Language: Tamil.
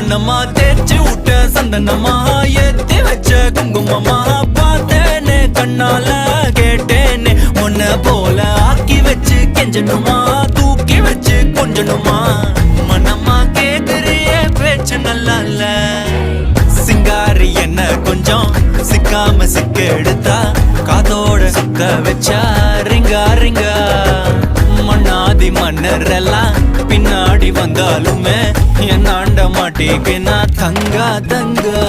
மன்னம்மா தேய்ச்சி விட்ட சந்தனமா ஏத்தி வச்ச குங்குமமா பார்த்தேனே கண்ணால கேட்டேனே உன்ன போல ஆக்கி வச்சு கெஞ்சணுமா தூக்கி வச்சு கொஞ்சணுமா மன்னம்மா கேக்குறிய பேச்சு நல்லா இல்ல சிங்காரி என்ன கொஞ்சம் சிக்காம சிக்க எடுத்தா காதோட சுக்க வச்சா ரிங்கா ரிங்கா மண்ணாதி மன்னர் எல்லாம் பின்னாடி வந்தாலுமே என்னாண்ட மாட்டேக்கு நான் தங்கா தங்கா